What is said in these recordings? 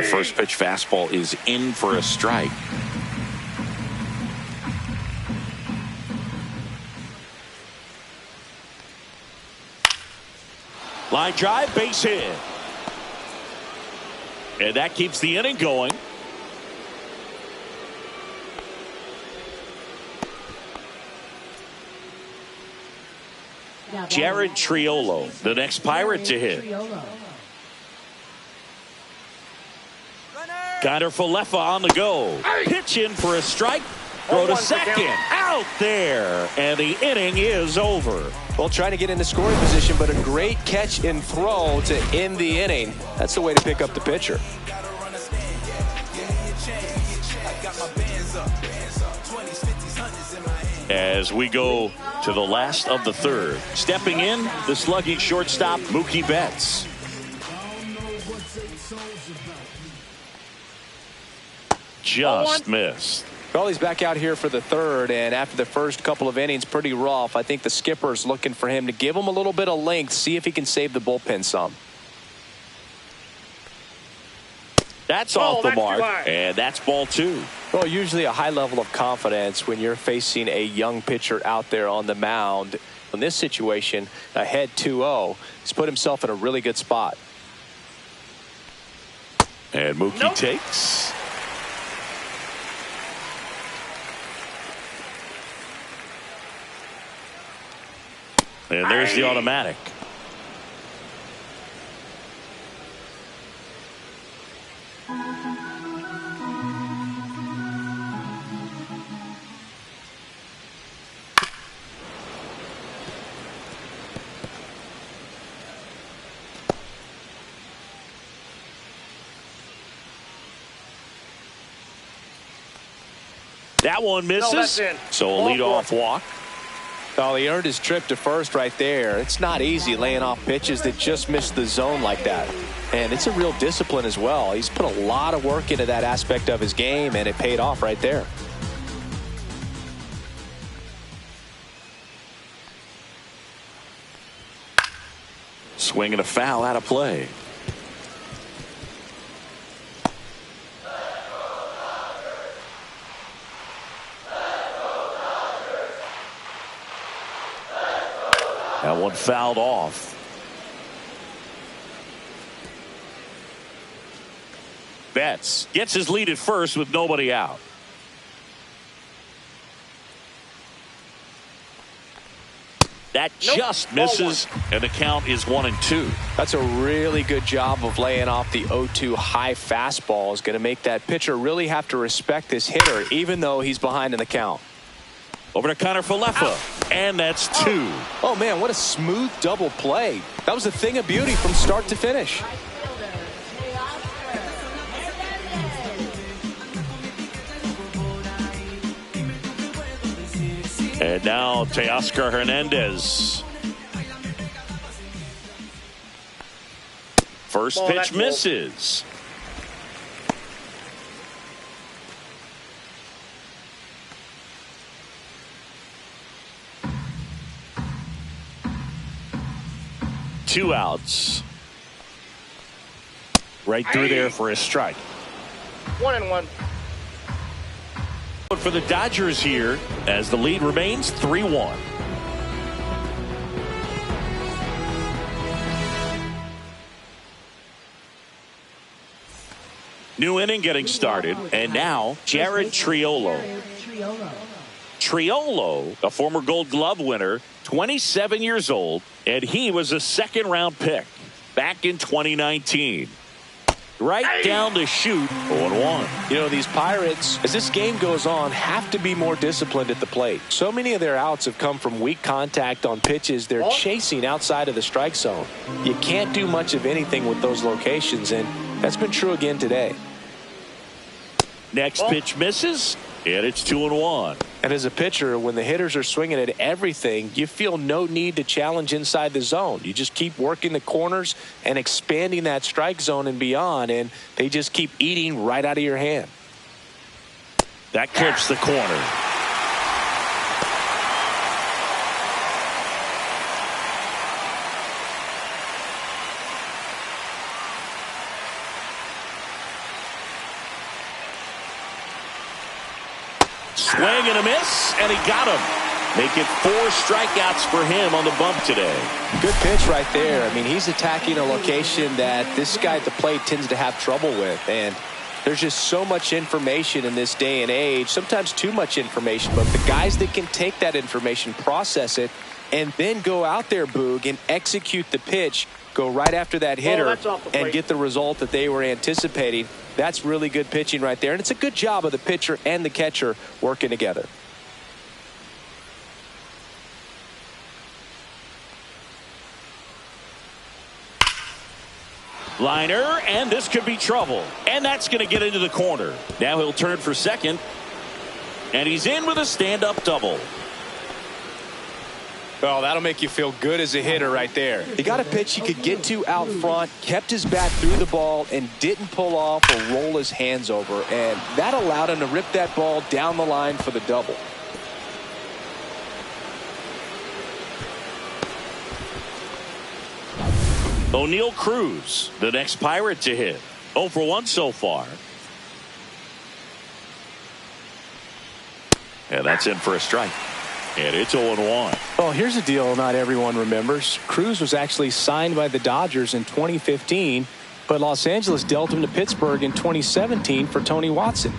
That first pitch fastball is in for a strike. Line drive, base hit. And that keeps the inning going. Jared Triolo, the next Pirate to hit. Connor Falefa on the go. Pitch in for a strike. Throw to second. Out there. And the inning is over. Well, trying to get into scoring position, but a great catch and throw to end the inning. That's the way to pick up the pitcher. As we go to the last of the third. Stepping in, the slugging shortstop, Mookie Betts. Just missed. Well, he's back out here for the third, and after the first couple of innings, pretty rough. I think the skipper's looking for him to give him a little bit of length, see if he can save the bullpen some. That's off the mark, and that's ball two. Well, usually a high level of confidence when you're facing a young pitcher out there on the mound. In this situation, ahead 2-0, he's put himself in a really good spot. And Mookie takes. And there's the automatic. That one misses. So a leadoff walk. Oh, he earned his trip to first right there. It's not easy laying off pitches that just miss the zone like that. And it's a real discipline as well. He's put a lot of work into that aspect of his game, and it paid off right there. Swing and a foul out of play. That one fouled off. Betts gets his lead at first with nobody out. That just misses, and the count is 1-2. That's a really good job of laying off the 0-2 high fastball. Is going to make that pitcher really have to respect this hitter, even though he's behind in the count. Over to Connor Falefa, and that's two. Oh, man, what a smooth double play. That was a thing of beauty from start to finish. And now Teoscar Hernandez. First pitch misses. Two outs. Right through there for a strike. 1-1. For the Dodgers here as the lead remains 3-1. New inning getting started, and now Jared Triolo. Triolo, a former Gold Glove winner, 27 years old, and he was a second-round pick back in 2019. Right down the chute, 0-1. You know, these Pirates, as this game goes on, have to be more disciplined at the plate. So many of their outs have come from weak contact on pitches they're chasing outside of the strike zone. You can't do much of anything with those locations, and that's been true again today. Next pitch misses, and it's 2-1. And as a pitcher, when the hitters are swinging at everything, you feel no need to challenge inside the zone. You just keep working the corners and expanding that strike zone and beyond, and they just keep eating right out of your hand. That clips the corner. Swing and a miss, and he got him. Make it 4 strikeouts for him on the bump today. Good pitch right there. I mean, he's attacking a location that this guy at the plate tends to have trouble with. And there's just so much information in this day and age, sometimes too much information. But the guys that can take that information, process it, and then go out there, Boog, and execute the pitch, go right after that hitter and get the result that they were anticipating. That's really good pitching right there. And it's a good job of the pitcher and the catcher working together. Liner, and this could be trouble. And that's going to get into the corner. Now he'll turn for second. And he's in with a stand-up double. Oh, that'll make you feel good as a hitter right there. He got a pitch he could get to out front, kept his bat through the ball, and didn't pull off or roll his hands over. And that allowed him to rip that ball down the line for the double. O'Neal Cruz, the next Pirate to hit. 0 for 1 so far. And that's in for a strike. And it's 0-1. Well, here's a deal not everyone remembers. Cruz was actually signed by the Dodgers in 2015, but Los Angeles dealt him to Pittsburgh in 2017 for Tony Watson.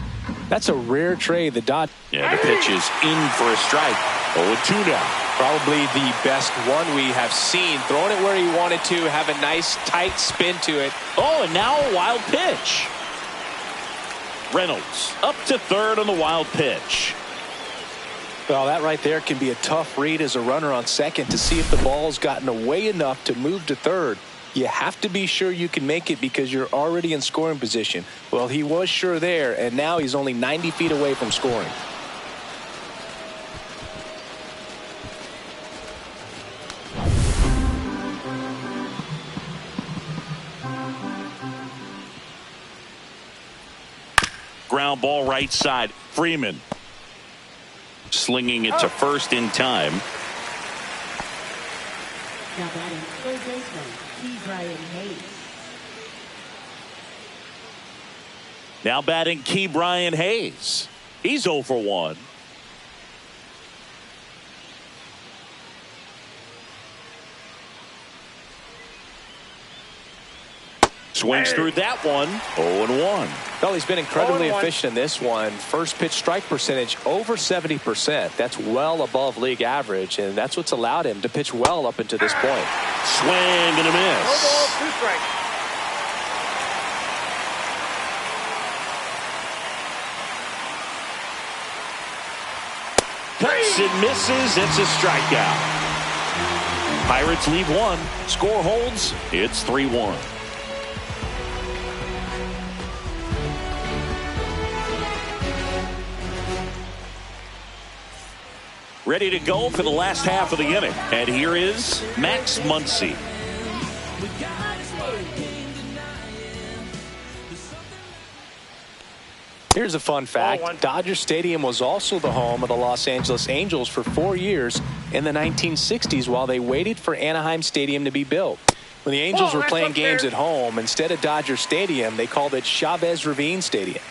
That's a rare trade. The Dodgers. And the pitch is in for a strike. 0-2 now. Probably the best one we have seen. Throwing it where he wanted to, have a nice tight spin to it. Oh, and now a wild pitch. Reynolds up to third on the wild pitch. Well, that right there can be a tough read as a runner on second to see if the ball's gotten away enough to move to third. You have to be sure you can make it because you're already in scoring position. Well, he was sure there, and now he's only 90 feet away from scoring. Ground ball right side. Freeman slinging it to first in time. Now batting third baseman, Ke'Bryan Hayes. Now batting Ke'Bryan Hayes. He's 0 for 1. Swings through that one. 0-1. Well, he's been incredibly efficient in this one. First pitch strike percentage over 70%. That's well above league average, and that's what's allowed him to pitch well up until this point. Swing and a miss. No ball, 2 strikes. Cuts and misses. It's a strikeout. Pirates leave 1. Score holds. It's 3-1. Ready to go for the last half of the inning. And here is Max Muncy. Here's a fun fact. Dodger Stadium was also the home of the Los Angeles Angels for 4 years in the 1960s while they waited for Anaheim Stadium to be built. When the Angels were playing games at home, instead of Dodger Stadium, they called it Chavez Ravine Stadium.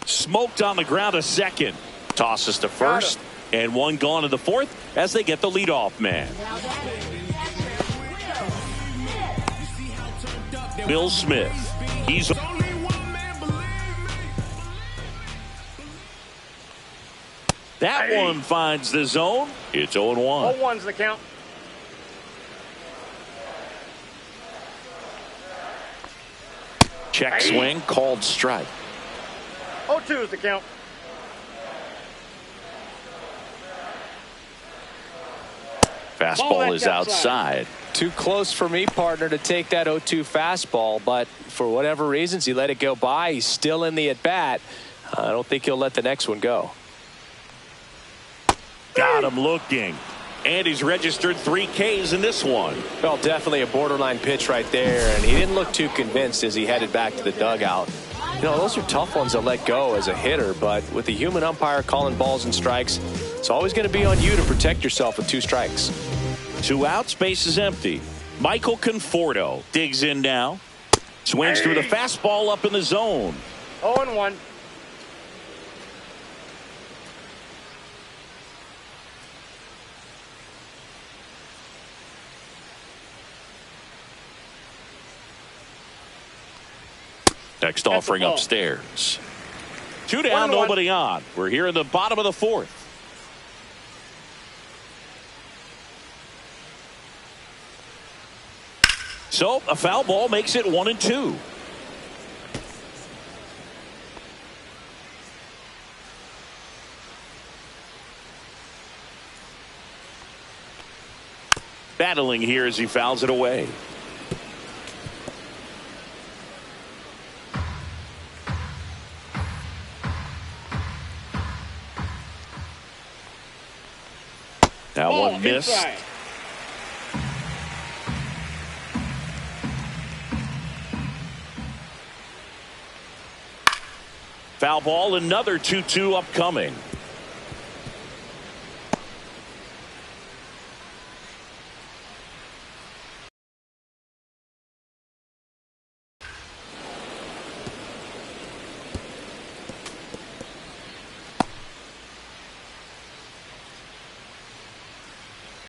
Smoked on the ground a second. Tosses to first. And one gone to the fourth as they get the leadoff man. Bill Smith. He's that one finds the zone. It's 0-1. 0-1's the count. Check swing called strike. 0-2 is the count. Fastball is outside. Too close for me, partner, to take that 0-2 fastball, but for whatever reasons he let it go by. He's still in the at bat. I don't think he'll let the next one go. Got him looking. And he's registered 3 Ks in this one. Well, definitely a borderline pitch right there, and he didn't look too convinced as he headed back to the dugout. You know, those are tough ones to let go as a hitter, but with the human umpire calling balls and strikes, it's always going to be on you to protect yourself with 2 strikes. 2 outs, base is empty. Michael Conforto digs in now. Swings through the fastball up in the zone. 0-1. Next offering upstairs. 2 down, nobody on. We're here in the bottom of the 4th. So a foul ball makes it 1-2. Battling here as he fouls it away. That one missed. Inside. Foul ball, another 2-2 upcoming.